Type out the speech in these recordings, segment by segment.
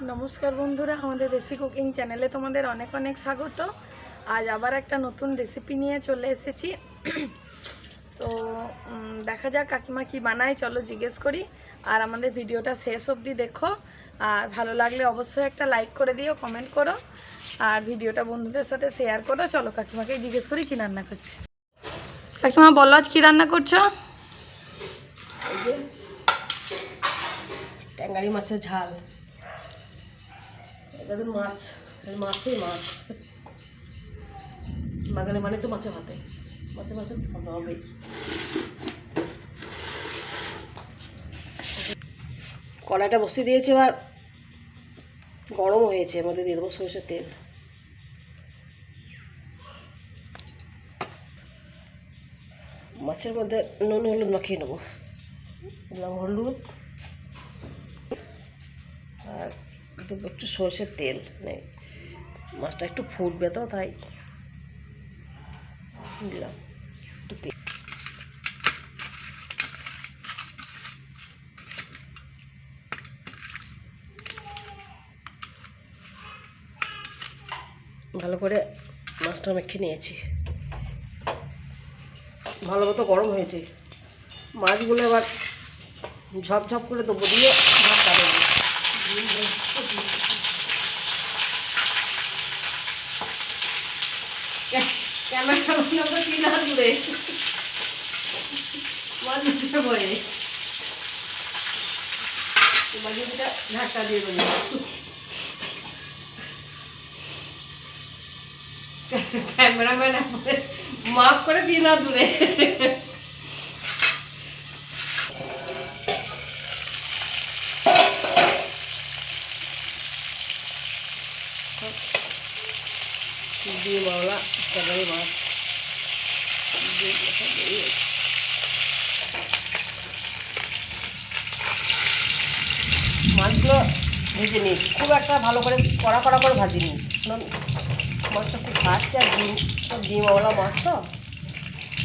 নমস্কার বন্ধুরা, আমাদের দেশি কুকিং চ্যানেলে তোমাদের অনেক অনেক স্বাগত। আজ আবার একটা নতুন রেসিপি নিয়ে চলে এসেছি। তো দেখা যাক কাকিমা কি বানায়, চলো জিজ্ঞেস করি। আর আমাদের ভিডিওটা শেষ অবধি দেখো, আর ভালো লাগলে অবশ্যই একটা লাইক করে দিও, কমেন্ট করো, আর ভিডিওটা বন্ধুদের সাথে শেয়ার করো। চলো কাকিমাকে জিজ্ঞেস করি কী রান্না করছে। কাকিমা বলো, আজ কী রান্না করছো? এই যে ট্যাংরারি মাছের ঝাল। এটা তো মাছ, মাছই মাছ। বাঙালি মানে তো মাছে ভাতে, মাছে মাছে খাওয়া হবেই। কড়াইটা বসিয়ে দিয়েছি, এবার গরম হয়েছে, এর মধ্যে দিয়ে দেবো সরষের তেল। মাছের মধ্যে নুন হলুদ মাখিয়ে নেবো, দিলাম হলুদ, আর দেবো একটু সরষের তেল। মানে মাছটা একটু ফুটবে তো, তাই দিলাম একটু তেল। ভালো করে মাছটা মেখে নিয়েছি, ভালো মতো গরম হয়েছে। মাছগুলো এবার ঝপঝপ করে দেবো, দিয়ে ঢাকা দেবো। ক্যামেরা কি না দূরে মাছ দিতে পরে মাছটা ঢাকা দিয়ে দেবো। ক্যামেরাম্যান মাফ করে দিয়ে না দূরে। দিয়ে বাংলা ট্যাংরারি মাছ মাছগুলো ভেজে নিয়েছি, খুব একটা ভালো করে কড়া কড়া করে ভাজিনি, কারণ মাছটা খুব ভাজছে। আর ডিমওয়ালা মাছ তো,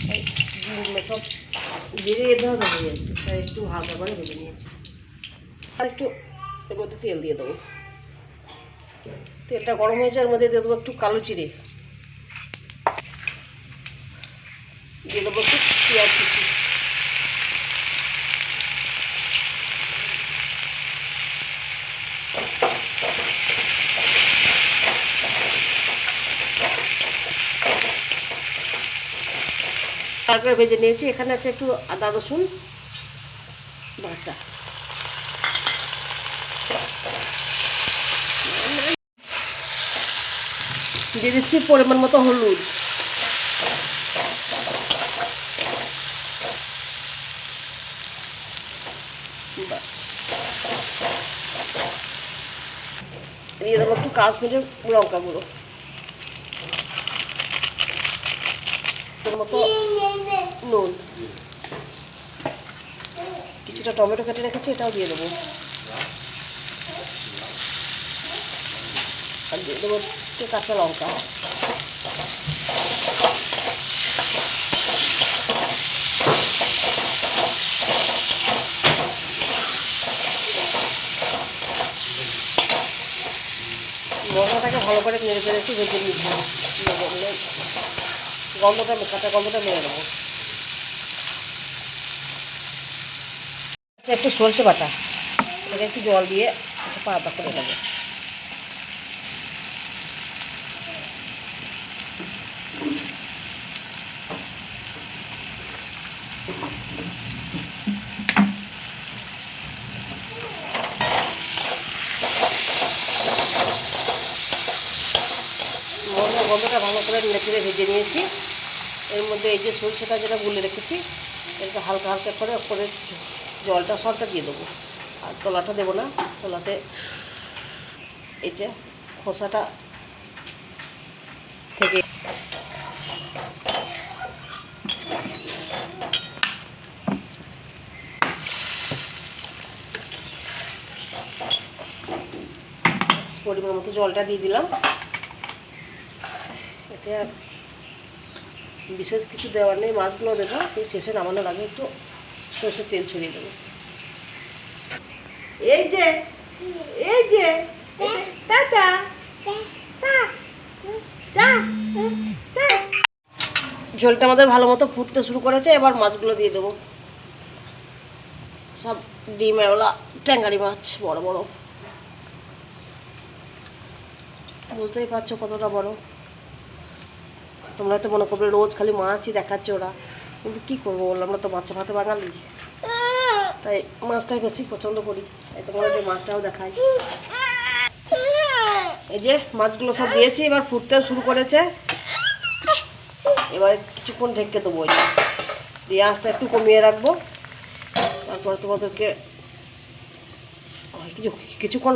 তাই ডিমগুলো সব বেড়ে যেতে হবে, ভেজে যাচ্ছে, তাই একটু হালকা করে ভেজে নিয়েছি। আর একটু এর মধ্যে তেল দিয়ে দেবো। তেলটা গরম হয়েছে, এর মধ্যে দিয়ে দেবো একটু কালো জিরে, দিয়ে দেবো একটু পেঁয়াজ কুচি, তারপরে ভেজে নিয়েছি। এখানে আছে একটু আদা রসুন বাটা, দিয়ে দিচ্ছি পরিমাণ মতো হলুদ, দিয়ে দেবো একটু কাশ্মীরের লঙ্কা গুঁড়ো, মতো নুন, কিছুটা টমেটো কেটে রেখেছি, এটাও দিয়ে দেবো। আর দিয়ে দেবো একটু কাঁচা লঙ্কা। মশলাটাকে ভালো করে নেড়ে চেড়ে একটু ভেজে নিচ্ছি, গন্ধটা কাঁচা গন্ধটা মেরে নেবো। একটু সরষে বাটা, এটা একটু জল দিয়ে একটু পাতা করে নেবো। গন্ধটা ভালো করে নেড়ে চেড়ে ভেজে নিয়েছি। এর মধ্যে এই যে সরষেটা যেটা গুলে রেখেছি, এটা হালকা হালকা করে ওপরে জলটা সবটা দিয়ে দেবো। আর তলাটা দেবো না, তলাতে এই যে খোসাটা থেকে পরিমাণ মতো জলটা দিয়ে দিলাম। এতে আর বিশেষ কিছু দেওয়ার নেই, মাছগুলো দেবো, শেষে নামানোর আগে একটু সরষের তেল ছড়িয়ে দেবো। এই যে ঝোলটা আমাদের ভালো মতো ফুটতে শুরু করেছে, এবার মাছগুলো দিয়ে দেবো। সব ডিম এওলা ট্যাঙ্গারি মাছ, বড় বড়, বুঝতেই পারছো কতটা বড়। তোমরা তো মনে করবে রোজ খালি মাছই দেখাচ্ছে ওরা, কিন্তু কী করবো বললাম, আমরা তো বাচ্চা ভাতে বাঙালি, তাই মাছটাই বেশি পছন্দ করি, তাই তোমাদের মাছটাও দেখাই। এই যে মাছগুলো সব দিয়েছি, এবার ফুটতে শুরু করেছে। এবার কিছুক্ষণ ঢেকে দেবো, দিয়ে আঁচটা একটু কমিয়ে রাখবো। তারপরে তোমাদেরকে কিছুক্ষণ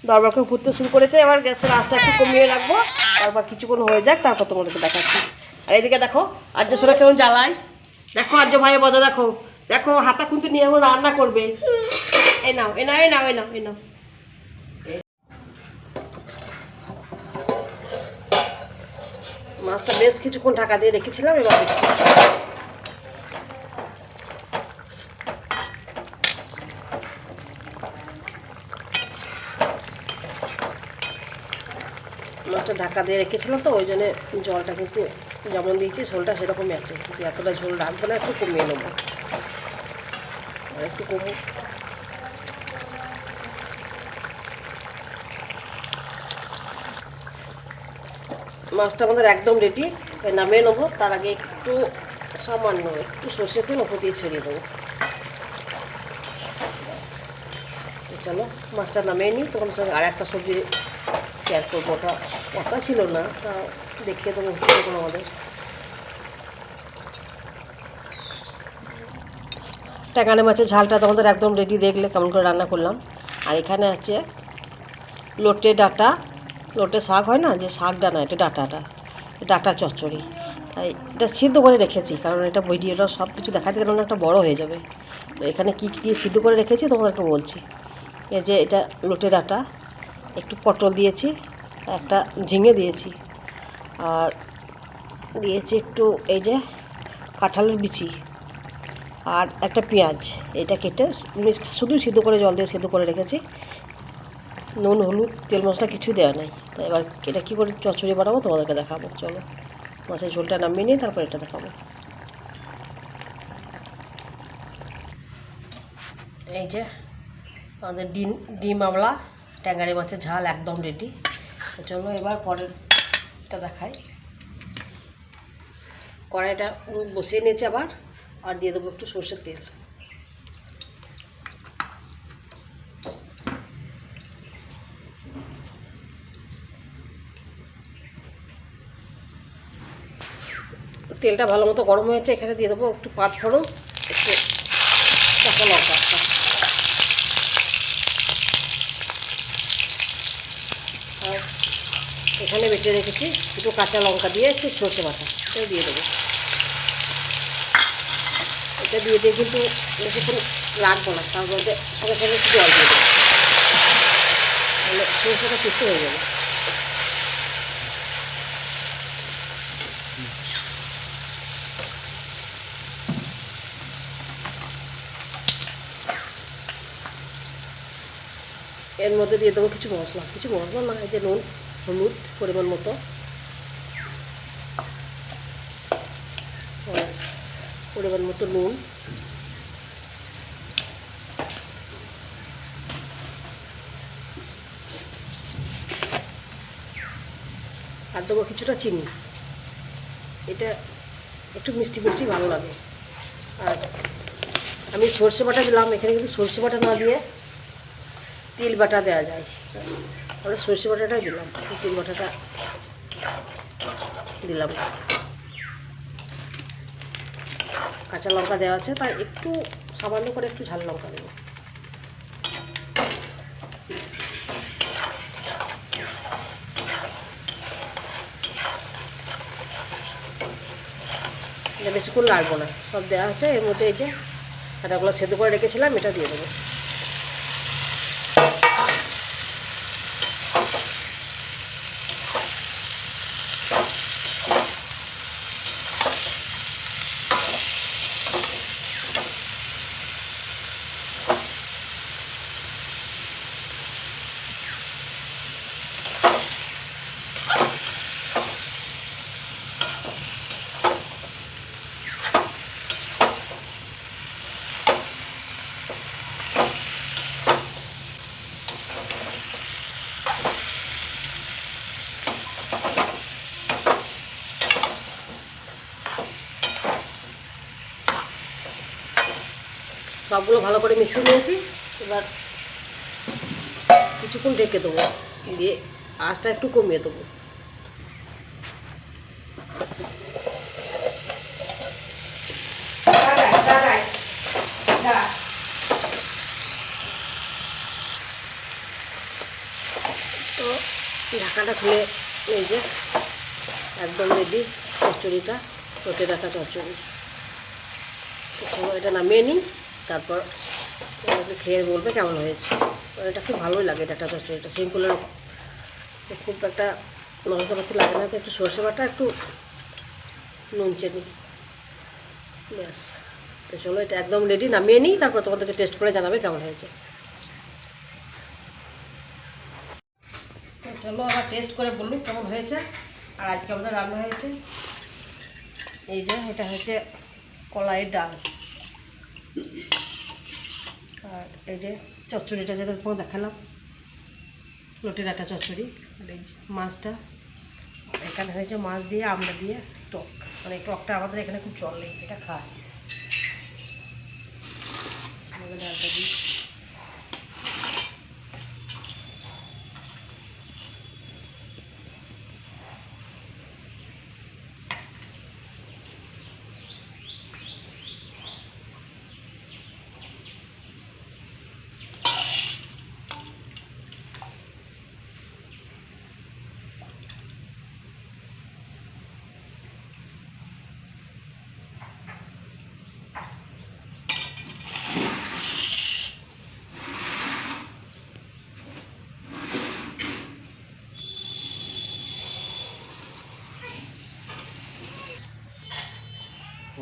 দরবার ফুটতে শুরু করেছে, এবার গ্যাসের আঁচটা একটু কমিয়ে রাখবো। তারপর কিছুক্ষণ হয়ে যাক, তারপর তোমাদেরকে দেখাচ্ছি। আর এইদিকে দেখো আর্য সোনা কেমন জ্বালায়, দেখো আর্য ভাইয়ের মজা দেখো, দেখো হাতা খুঁতে নিয়ে এখন রান্না করবে। এই নাও, এ নাও, এ নাও, এ নাও, এ নাও। মাছটা বেশ কিছুক্ষণ ঢাকা দিয়ে রেখেছিলাম, এবার দেখি মাছটা ঢাকা দিয়ে রেখেছিলাম, তো ওই জন্য জলটা কিন্তু যেমন দিয়েছি ঝোলটা সেরকমই আছে, কিন্তু এতটা ঝোল রাখবো না, একটু কমিয়ে নেবো, আর একটু কমু। মাছটা আমাদের একদম রেডি, নামিয়ে নেবো। তার আগে একটু সামান্য একটু সর্ষে তেল ওপর দিয়ে ছড়িয়ে দেবো। চলো মাছটা নামিয়ে নিই, তোমার সঙ্গে আর একটা সবজি শেয়ার করবো, ওটা কথা ছিল না, তা দেখিয়ে দেবো দেখুন আমাদের। ট্যাংরা মাছের ঝালটা তোমাদের একদম রেডি, দেখলে কেমন করে রান্না করলাম। আর এখানে আছে লোটে ডাঁটা, লোটে শাক হয় না, যে শাকটা না, এটা ডাঁটাটা, ডাঁটা চচ্চড়ি। তাই এটা সিদ্ধ করে রেখেছি, কারণ এটা ভিডিওটা সব কিছু দেখাতে গেলে একটা বড় হয়ে যাবে। তো এখানে কী কী সিদ্ধ করে রেখেছি তোমাদের একটু বলছি। এই যে এটা লোটে ডাঁটা, একটু পটল দিয়েছি, একটা ঝিঙে দিয়েছি, আর দিয়েছি একটু এই যে কাঁঠালের বিচি, আর একটা পেঁয়াজ। এটা কেটে শুধু সিদ্ধ করে জল দিয়ে সিদ্ধ করে রেখেছি, নুন হলুদ তেল মশলা কিছু দেওয়া নেই। তো এবার এটা কী করে চচ্চড়ি বানাবো তোমাদেরকে দেখাবো। চলো মাছের ঝোলটা নামিয়ে নিই, তারপর এটা দেখাবো। এই যে আমাদের ডিম আমলা ট্যাংরা মাছের ঝাল একদম রেডি। তো চলো এবার পরেরটা দেখাই। কড়াইটা বসিয়ে নিয়েছি আবার, আর দিয়ে দেবো একটু সরষের তেল। তেলটা ভালো মতো গরম হয়েছে, এখানে দিয়ে দেবো একটু পাঁচ ফোড়ন, একটু কাঁচা লঙ্কা, আর এখানে বেটে রেখেছি একটু কাঁচা লঙ্কা দিয়ে একটু সর্ষে বাটা, এটাই দিয়ে দেবো। এটা দিয়ে দিয়ে কিন্তু বেশিক্ষণ রাখবো না, তার মধ্যে সঙ্গে সঙ্গে একটু জল দিয়ে দেবো, তাহলে সরষেটা পিছু হয়ে যাবে। এর মধ্যে দিয়ে দেবো কিছু মশলা না, এই যে নুন হলুদ পরিমাণ মতো, পরিমাণ মতো নুন, আর দেবো কিছুটা চিনি। এটা একটু মিষ্টি মিষ্টি ভালো লাগে। আর আমি সর্ষে বাটা দিলাম, এখানে কিন্তু সর্ষে বাটা না দিয়ে তিল বাটা দেওয়া যায়, আমরা সর্ষে বাটাটাই দিলাম, তিল বাটাটা দিলাম। কাঁচা লঙ্কা দেওয়া আছে, তাই একটু সামান্য করে একটু ঝাল লঙ্কা দেবো। এটা বেশিক্ষণ লাগবো না, সব দেওয়া আছে। এর মধ্যে এই যে কাঁটাগুলো সেদ্ধ করে রেখেছিলাম, এটা দিয়ে দেবো। সবগুলো ভালো করে মিশিয়ে নিয়েছি। এবার কিছুক্ষণ ঢেকে দেবো, দিয়ে আঁচটা একটু কমিয়ে দেবো। তো ঢাকাটা খুলে এই যে একদম রেডি চচ্চড়িটা, রোটে রাখা চচ্চড়ি। এটা নামিয়ে নিই, তারপর খেয়ে বলবে কেমন হয়েছে। এটা খুব ভালোই লাগে, এটা একটা চচ্চড়িটা সিম্পলের, খুব একটা মশলাপাতি লাগে না, তো একটু সর্ষে বাটা, একটু নুন চিনি, ব্যাস। তো চলো এটা একদম রেডি, নামিয়ে নিই, তারপর তোমাদেরকে টেস্ট করে জানাবে কেমন হয়েছে। তো চলো আবার টেস্ট করে বলুন কেমন হয়েছে। আর আজকে আমাদের রান্না হয়েছে এই যে, এটা হচ্ছে কলাইয়ের ডাল, আর এই যে চচ্চড়িটা যেটা তোমাকে দেখালাম, রুটির একটা চচ্চড়ি, আর এই যে মাছটা, এখানে হয়েছে মাছ দিয়ে আমড়া দিয়ে টক, মানে এই টকটা আমাদের এখানে খুব চলে, এটা খায়। ডালটা দিই,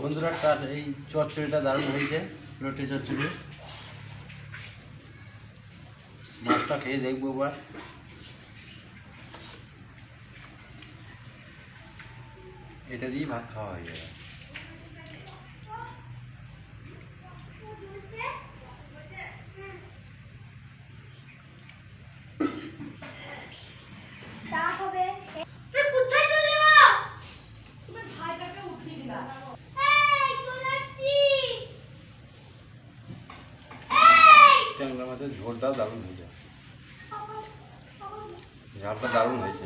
বন্ধুরা তার এই চচ্চড়িটা দারুণ হয়েছে, রুটি চচ্চড়ি। মাছটা খেয়ে দেখবো এবার। এটা দিয়ে ভাত খাওয়া হয়ে যাবে। ট্যাংরা মাছের ঝোলটাও দারুণ হয়েছে, ঝালটা দারুণ হয়েছে।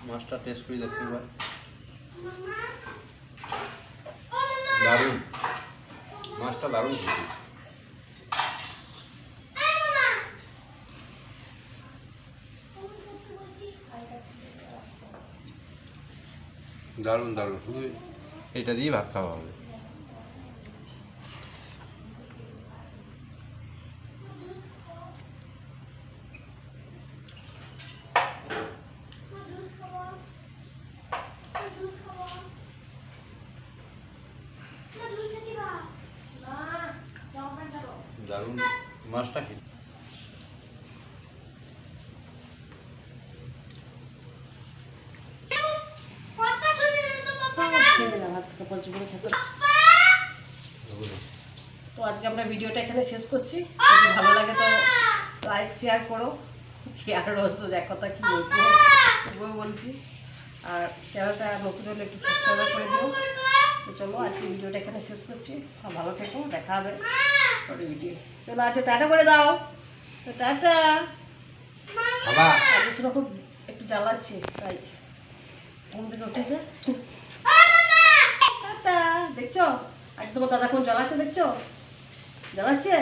মাছটা টেস্ট করে দেখতে এবার, দারুণ, মাছটা দারুণ হয়েছে। দারুণ দারুণ, শুধু এটা দিয়ে ভাত খাওয়া হবে। দারুণ মাছটা খেতে। তো আজকে আমরা ভিডিওটা এখানে শেষ করছি। যদি ভালো লাগে তো লাইক শেয়ার করো, শেয়ার রয়েছে এক কথা কি বলবো বলছি। আর চ্যানেলটা নতুন হলে একটু সাবস্ক্রাইব করে দিও। তো চলো আজকে ভিডিওটা এখানে শেষ করছি। ভালো থেকো, দেখা হবে পরে ভিডিও। চলো আজকে টাটা করে দাও, তো টাটা। আজকে শুনে খুব একটু জ্বালাচ্ছে, তাই ঘুম থেকে উঠেছে। টাটা, দেখছো আজকে তোমার দাদা কোন জ্বালাচ্ছে, দেখছো জ্বালাচ্ছে।